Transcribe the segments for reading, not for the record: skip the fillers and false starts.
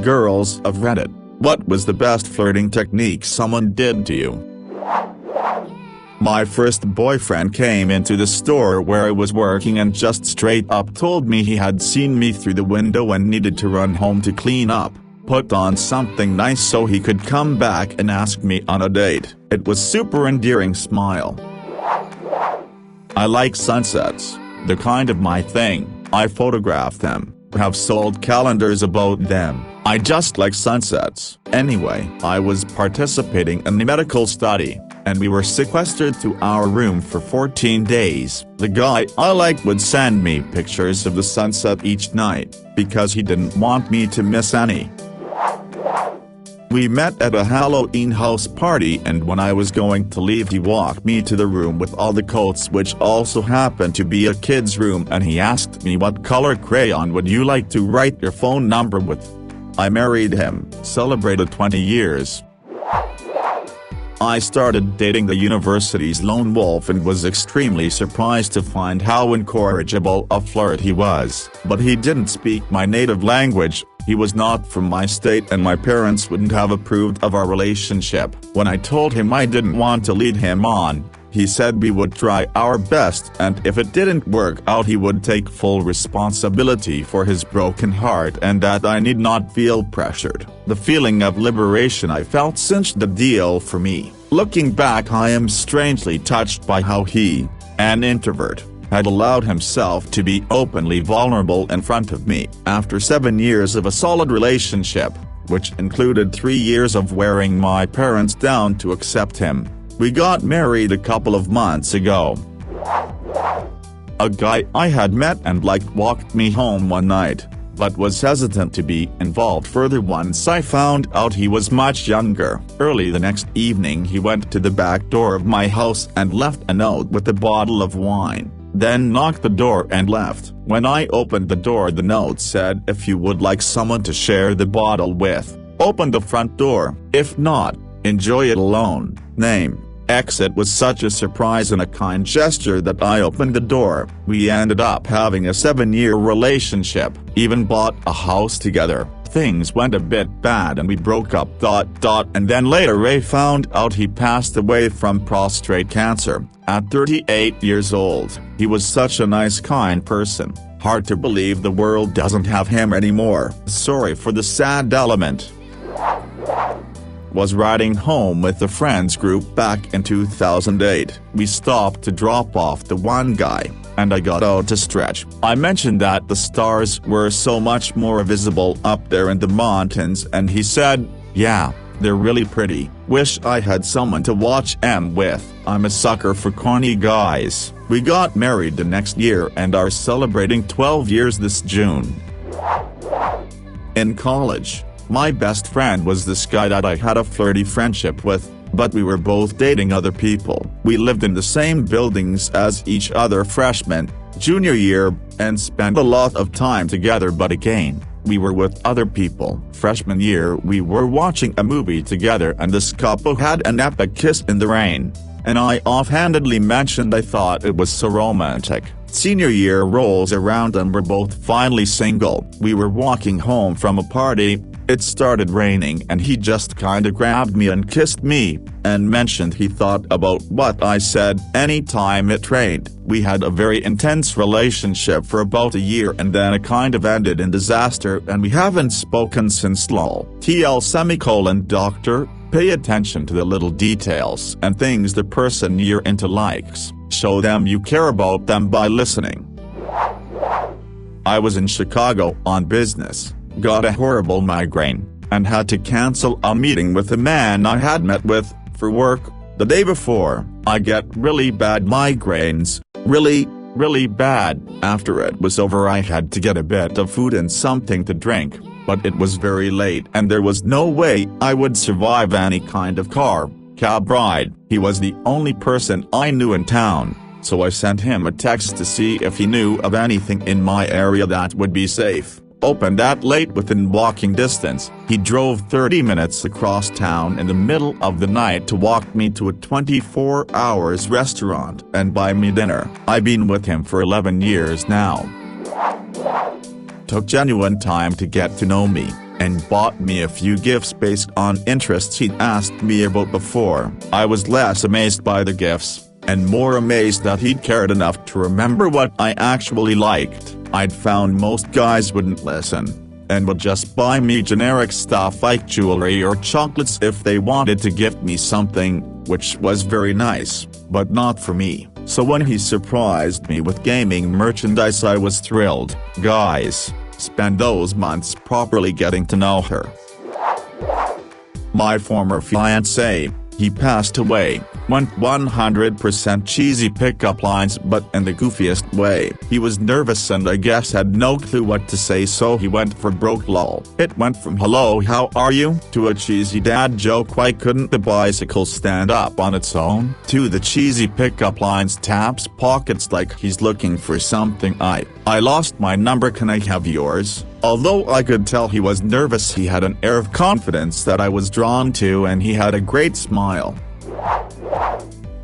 Girls of Reddit, what was the best flirting technique someone did to you? My first boyfriend came into the store where I was working and just straight up told me he had seen me through the window and needed to run home to clean up, put on something nice so he could come back and ask me on a date. It was super endearing smile. I like sunsets, they're kind of my thing. I photograph them, have sold calendars about them. I just like sunsets. Anyway, I was participating in a medical study, and we were sequestered to our room for 14 days. The guy I liked would send me pictures of the sunset each night, because he didn't want me to miss any. We met at a Halloween house party, and when I was going to leave he walked me to the room with all the coats, which also happened to be a kid's room, and he asked me what color crayon would you like to write your phone number with. I married him, celebrated 20 years. I started dating the university's lone wolf and was extremely surprised to find how incorrigible a flirt he was. But he didn't speak my native language, he was not from my state, and my parents wouldn't have approved of our relationship. When I told him I didn't want to lead him on, he said we would try our best, and if it didn't work out he would take full responsibility for his broken heart and that I need not feel pressured. The feeling of liberation I felt cinched the deal for me. Looking back, I am strangely touched by how he, an introvert, had allowed himself to be openly vulnerable in front of me. After 7 years of a solid relationship, which included 3 years of wearing my parents down to accept him, we got married a couple of months ago. A guy I had met and liked walked me home one night, but was hesitant to be involved further once I found out he was much younger. Early the next evening he went to the back door of my house and left a note with a bottle of wine, then knocked the door and left. When I opened the door, the note said, "If you would like someone to share the bottle with, open the front door. If not, enjoy it alone. Name." Exit was such a surprise and a kind gesture that I opened the door. We ended up having a 7-year relationship, even bought a house together. Things went a bit bad and we broke up. And then later Ray found out he passed away from prostate cancer, at 38 years old. He was such a nice, kind person. Hard to believe the world doesn't have him anymore. Sorry for the sad element. Was riding home with the friends group back in 2008. We stopped to drop off the one guy, and I got out to stretch. I mentioned that the stars were so much more visible up there in the mountains, and he said, "Yeah, they're really pretty. Wish I had someone to watch 'em with." I'm a sucker for corny guys. We got married the next year and are celebrating 12 years this June. In college, my best friend was this guy that I had a flirty friendship with, but we were both dating other people. We lived in the same buildings as each other freshman, junior year, and spent a lot of time together, but again, we were with other people. Freshman year we were watching a movie together and this couple had an epic kiss in the rain, and I offhandedly mentioned I thought it was so romantic. Senior year rolls around and we're both finally single. We were walking home from a party. It started raining and he just kinda grabbed me and kissed me, and mentioned he thought about what I said anytime it rained. We had a very intense relationship for about a year and then it kind of ended in disaster and we haven't spoken since lol. Doctor, pay attention to the little details and things the person you're into likes. Show them you care about them by listening. I was in Chicago on business. Got a horrible migraine, and had to cancel a meeting with a man I had met with, for work, the day before. I get really bad migraines, really bad. After it was over I had to get a bit of food and something to drink, but it was very late and there was no way I would survive any kind of cab ride. He was the only person I knew in town, so I sent him a text to see if he knew of anything in my area that would be safe. Open that late within walking distance. He drove 30 minutes across town in the middle of the night to walk me to a 24 hours restaurant and buy me dinner. I've been with him for 11 years now. Took genuine time to get to know me, and bought me a few gifts based on interests he'd asked me about before. I was less amazed by the gifts, and more amazed that he'd cared enough to remember what I actually liked. I'd found most guys wouldn't listen, and would just buy me generic stuff like jewelry or chocolates if they wanted to gift me something, which was very nice, but not for me. So when he surprised me with gaming merchandise, I was thrilled. Guys, spend those months properly getting to know her. My former fiancé, he passed away, went 100% cheesy pickup lines but in the goofiest way. He was nervous and I guess had no clue what to say, so he went for broke lol. It went from hello how are you to a cheesy dad joke why couldn't the bicycle stand up on its own, to the cheesy pickup lines taps pockets like he's looking for something. I lost my number, can I have yours? Although I could tell he was nervous, he had an air of confidence that I was drawn to and he had a great smile.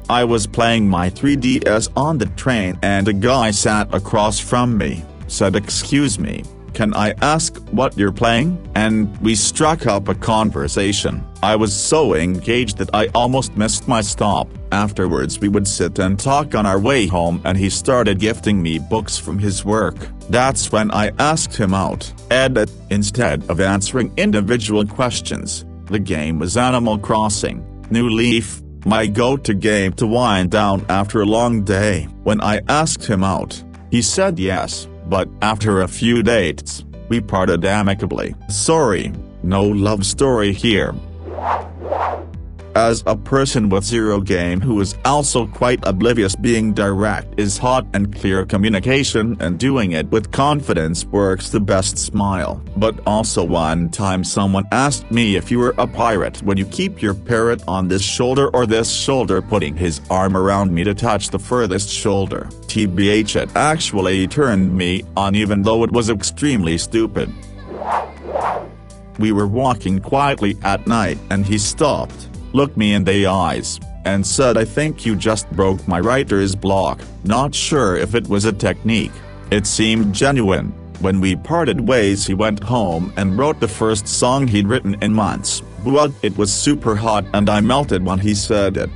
I was playing my 3DS on the train and a guy sat across from me, said excuse me, can I ask what you're playing? And we struck up a conversation. I was so engaged that I almost missed my stop. Afterwards we would sit and talk on our way home and he started gifting me books from his work. That's when I asked him out. Edit. Instead of answering individual questions, the game was Animal Crossing, New Leaf, my go-to game to wind down after a long day. When I asked him out, he said yes, but after a few dates, we parted amicably. Sorry, no love story here. As a person with zero game who is also quite oblivious, being direct is hot and clear communication and doing it with confidence works the best. Smile. But also one time someone asked me, if you were a pirate would you keep your parrot on this shoulder or this shoulder, putting his arm around me to touch the furthest shoulder. TBH, it actually turned me on even though it was extremely stupid. We were walking quietly at night and he stopped, looked me in the eyes, and said, I think you just broke my writer's block. Not sure if it was a technique. It seemed genuine. When we parted ways he went home and wrote the first song he'd written in months. But it was super hot and I melted when he said it.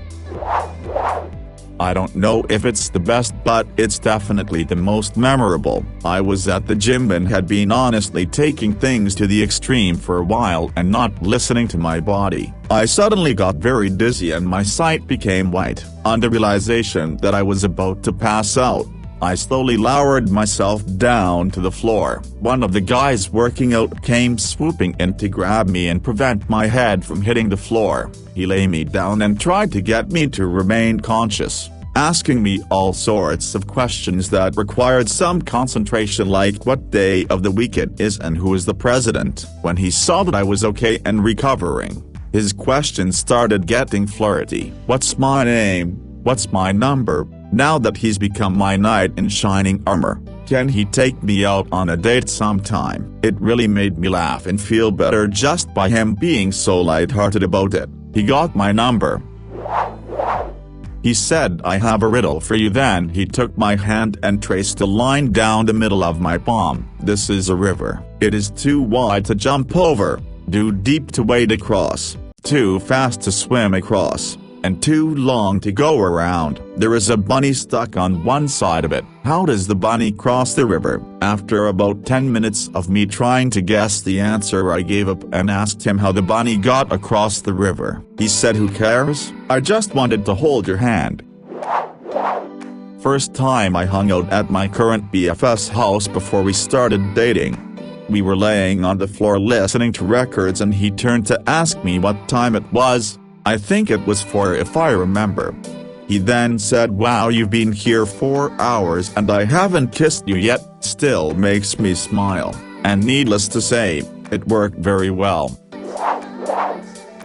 I don't know if it's the best, but it's definitely the most memorable. I was at the gym and had been honestly taking things to the extreme for a while and not listening to my body. I suddenly got very dizzy and my sight became white. On the realization that I was about to pass out, I slowly lowered myself down to the floor. One of the guys working out came swooping in to grab me and prevent my head from hitting the floor. He lay me down and tried to get me to remain conscious, asking me all sorts of questions that required some concentration, like what day of the week it is and who is the president. When he saw that I was okay and recovering, his questions started getting flirty. What's my name? What's my number? Now that he's become my knight in shining armor, can he take me out on a date sometime? It really made me laugh and feel better just by him being so lighthearted about it. He got my number. He said, I have a riddle for you. Then he took my hand and traced a line down the middle of my palm. This is a river. It is too wide to jump over, too deep to wade across, too fast to swim across, and too long to go around. There is a bunny stuck on one side of it. How does the bunny cross the river? After about 10 minutes of me trying to guess the answer, I gave up and asked him how the bunny got across the river. He said, who cares? I just wanted to hold your hand. First time I hung out at my current BFF's house before we started dating. We were laying on the floor listening to records and he turned to ask me what time it was. I think it was 4 if I remember. He then said, wow, you've been here 4 hours and I haven't kissed you yet. Still makes me smile, and needless to say, it worked very well.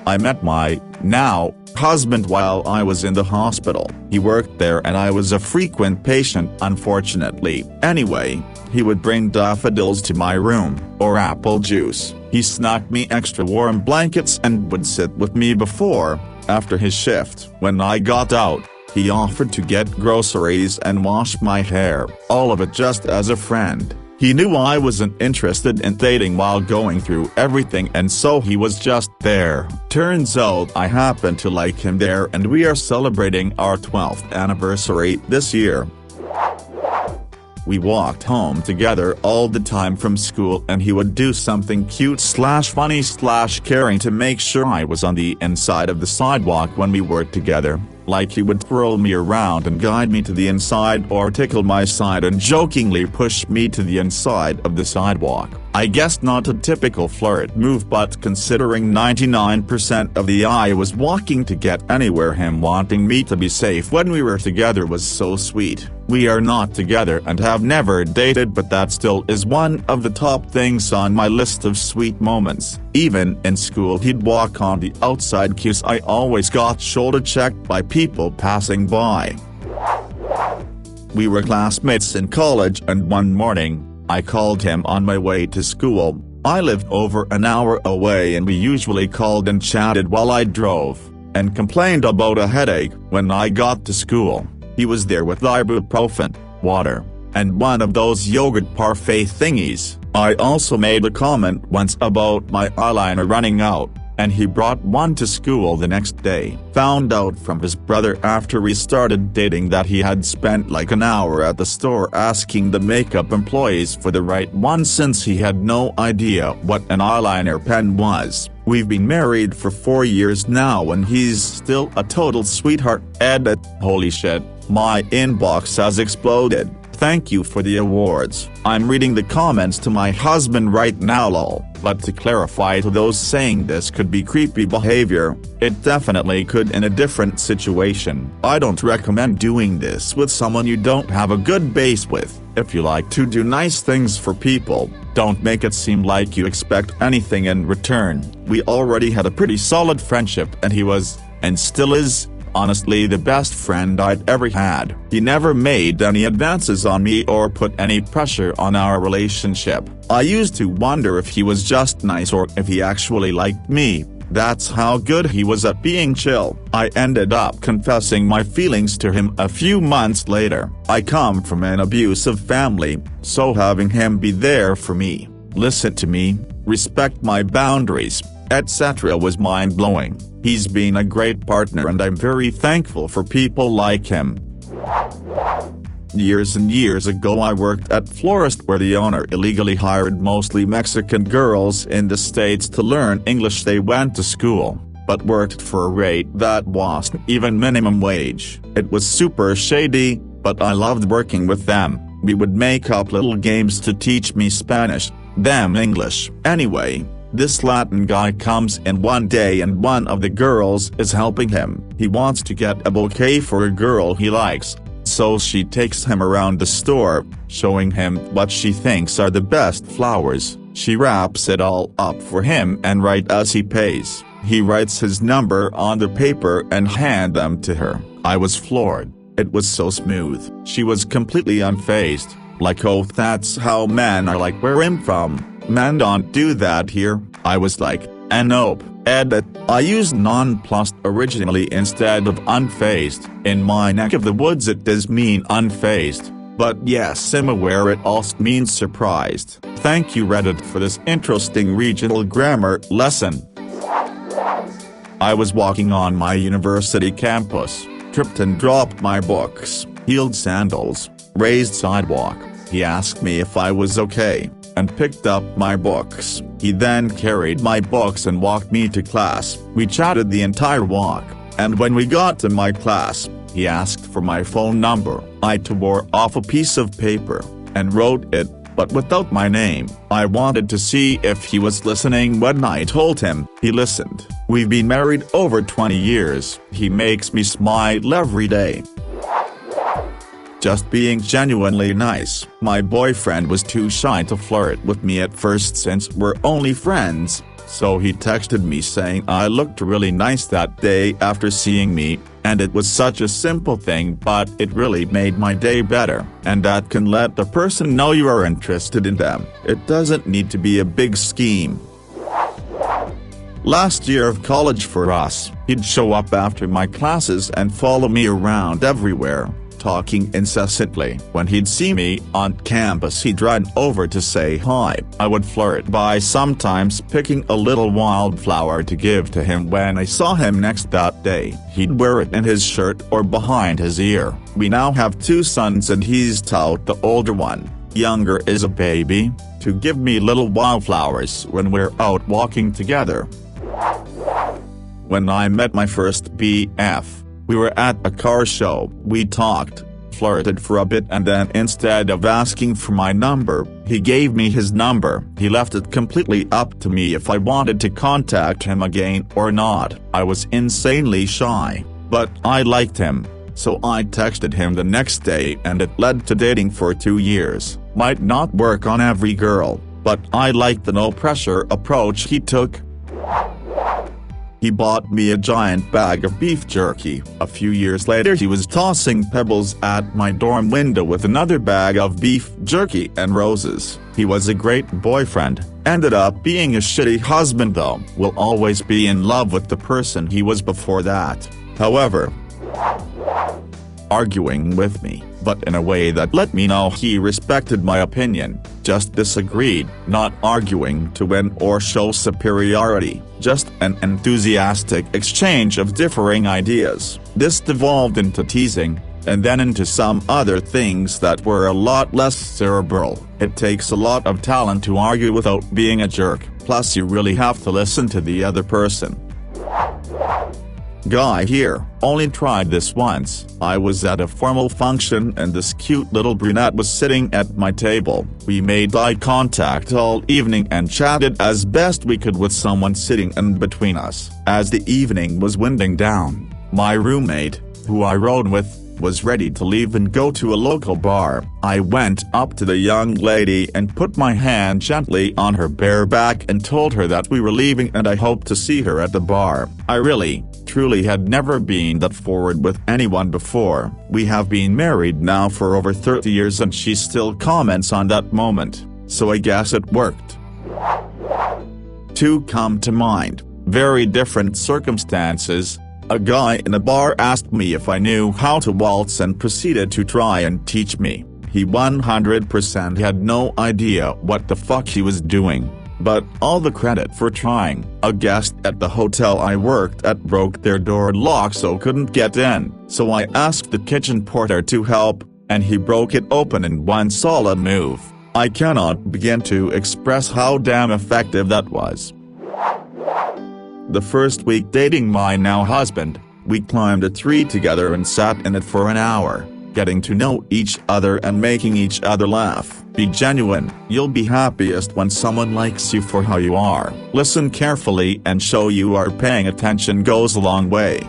I met my now husband while I was in the hospital. He worked there and I was a frequent patient, unfortunately. Anyway, he would bring daffodils to my room, or apple juice. He snuck me extra warm blankets and would sit with me before, after his shift. When I got out, he offered to get groceries and wash my hair, all of it just as a friend. He knew I wasn't interested in dating while going through everything, and so he was just there. Turns out I happen to like him there, and we are celebrating our 12th anniversary this year. We walked home together all the time from school, and he would do something cute/funny/caring to make sure I was on the inside of the sidewalk when we were together. Like he would twirl me around and guide me to the inside, or tickle my side and jokingly push me to the inside of the sidewalk. I guess not a typical flirt move, but considering 99% of the I was walking to get anywhere, him wanting me to be safe when we were together was so sweet. We are not together and have never dated, but that still is one of the top things on my list of sweet moments. Even in school, he'd walk on the outside queues. I always got shoulder checked by people passing by. We were classmates in college, and one morning, I called him on my way to school. I lived over an hour away, and we usually called and chatted while I drove, and complained about a headache when I got to school. He was there with ibuprofen, water, and one of those yogurt parfait thingies. I also made a comment once about my eyeliner running out, and he brought one to school the next day. Found out from his brother after we started dating that he had spent like an hour at the store asking the makeup employees for the right one, since he had no idea what an eyeliner pen was. We've been married for 4 years now, and he's still a total sweetheart. Edit. Holy shit, my inbox has exploded. Thank you for the awards. I'm reading the comments to my husband right now, lol. But to clarify to those saying this could be creepy behavior, it definitely could in a different situation. I don't recommend doing this with someone you don't have a good base with. If you like to do nice things for people, don't make it seem like you expect anything in return. We already had a pretty solid friendship, and he was, and still is, honestly the best friend I'd ever had. He never made any advances on me or put any pressure on our relationship. I used to wonder if he was just nice or if he actually liked me. That's how good he was at being chill. I ended up confessing my feelings to him a few months later. I come from an abusive family, so having him be there for me, listen to me, respect my boundaries, etc. was mind-blowing. He's been a great partner, and I'm very thankful for people like him. Years and years ago, I worked at Florist, where the owner illegally hired mostly Mexican girls in the States to learn English. They went to school, but worked for a rate that wasn't even minimum wage. It was super shady, but I loved working with them. We would make up little games to teach me Spanish, them English. Anyway, this Latin guy comes in one day, and one of the girls is helping him. He wants to get a bouquet for a girl he likes, so she takes him around the store, showing him what she thinks are the best flowers. She wraps it all up for him, and right as he pays, he writes his number on the paper and hands them to her. I was floored. It was so smooth. She was completely unfazed, like, oh, that's how men are. Like, where I'm from, men don't do that here. I was like, nope. Edit. I used nonplussed originally instead of unfazed. In my neck of the woods it does mean unfazed, but yes, I'm aware it also means surprised. Thank you Reddit for this interesting regional grammar lesson. I was walking on my university campus, tripped and dropped my books, heeled sandals, raised sidewalk. He asked me if I was okay, and picked up my books. He then carried my books and walked me to class. We chatted the entire walk, and when we got to my class, he asked for my phone number. I tore off a piece of paper and wrote it, but without my name. I wanted to see if he was listening when I told him. He listened. We've been married over 20 years. He makes me smile every day. Just being genuinely nice. My boyfriend was too shy to flirt with me at first, since we're only friends, so he texted me saying I looked really nice that day after seeing me, and it was such a simple thing, but it really made my day better. And that can let the person know you are interested in them. It doesn't need to be a big scheme. Last year of college for us, he'd show up after my classes and follow me around everywhere. talking incessantly. When he'd see me on campus he'd run over to say hi. I would flirt by sometimes picking a little wildflower to give to him when I saw him next that day. He'd wear it in his shirt or behind his ear. We now have 2 sons and he's taught the older one, younger is a baby, to give me little wildflowers when we're out walking together. When I met my first BF, we were at a car show. We talked, flirted for a bit, and then instead of asking for my number, he gave me his number. He left it completely up to me if I wanted to contact him again or not. I was insanely shy, but I liked him, so I texted him the next day and it led to dating for 2 years. Might not work on every girl, but I liked the no-pressure approach he took. He bought me a giant bag of beef jerky. A few years later he was tossing pebbles at my dorm window with another bag of beef jerky and roses. He was a great boyfriend, ended up being a shitty husband though. Will always be in love with the person he was before that. However, arguing with me, but in a way that let me know he respected my opinion, just disagreed, not arguing to win or show superiority, just an enthusiastic exchange of differing ideas. This devolved into teasing, and then into some other things that were a lot less cerebral. It takes a lot of talent to argue without being a jerk, plus you really have to listen to the other person. Guy here, only tried this once. I was at a formal function and this cute little brunette was sitting at my table. We made eye contact all evening and chatted as best we could with someone sitting in between us. As the evening was winding down, my roommate, who I rode with, was ready to leave and go to a local bar. I went up to the young lady and put my hand gently on her bare back and told her that we were leaving and I hoped to see her at the bar. I really, truly had never been that forward with anyone before. We have been married now for over 30 years and she still comments on that moment, so I guess it worked. 2 come to mind, very different circumstances. A guy in a bar asked me if I knew how to waltz and proceeded to try and teach me. He 100% had no idea what the fuck he was doing, but all the credit for trying. A guest at the hotel I worked at broke their door lock so couldn't get in, so I asked the kitchen porter to help, and he broke it open in one solid move. I cannot begin to express how damn effective that was. The first week dating my now husband, we climbed a tree together and sat in it for an hour, getting to know each other and making each other laugh. Be genuine. You'll be happiest when someone likes you for how you are. Listen carefully and show you are paying attention goes a long way.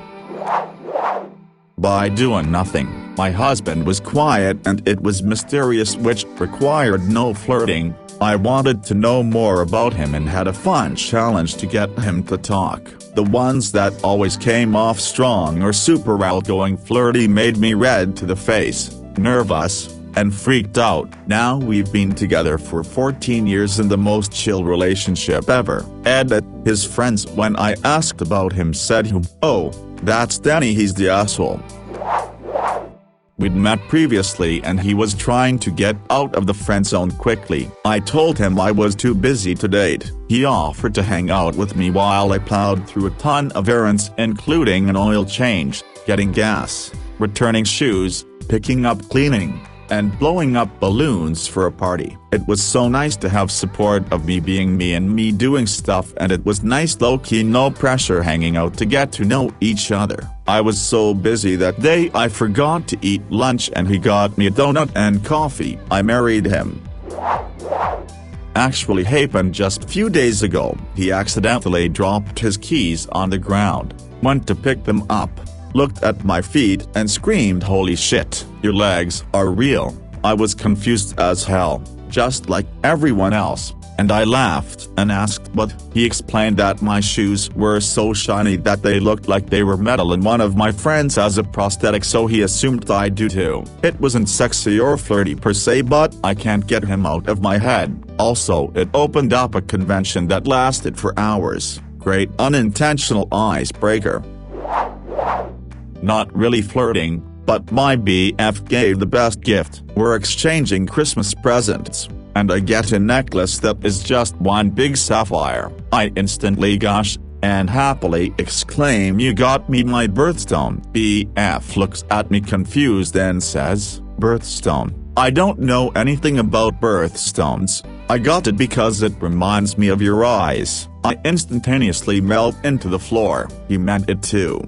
By doing nothing, my husband was quiet and it was mysterious, which required no flirting. I wanted to know more about him and had a fun challenge to get him to talk. The ones that always came off strong or super outgoing flirty made me red to the face, nervous, and freaked out. Now we've been together for 14 years in the most chill relationship ever. Ed, his friends when I asked about him said, "Oh, that's Danny, he's the asshole." We'd met previously and he was trying to get out of the friend zone quickly. I told him I was too busy to date. He offered to hang out with me while I plowed through a ton of errands including an oil change, getting gas, returning shoes, picking up cleaning, and blowing up balloons for a party. It was so nice to have support of me being me and me doing stuff, and it was nice low-key no pressure hanging out to get to know each other. I was so busy that day I forgot to eat lunch and he got me a donut and coffee. I married him. Actually happened just few days ago. He accidentally dropped his keys on the ground, went to pick them up, looked at my feet and screamed, "Holy shit, your legs are real." I was confused as hell, just like everyone else, and I laughed and asked what. He explained that my shoes were so shiny that they looked like they were metal and one of my friends has a prosthetic, so he assumed I do too. It wasn't sexy or flirty per se, but I can't get him out of my head. Also, it opened up a convention that lasted for hours. Great unintentional icebreaker. Not really flirting, But my BF gave the best gift. We're exchanging Christmas presents, and I get a necklace that is just one big sapphire. I instantly gush, and happily exclaim, "You got me my birthstone." BF looks at me confused and says, "Birthstone? I don't know anything about birthstones. I got it because it reminds me of your eyes." I instantaneously melt into the floor. He meant it too.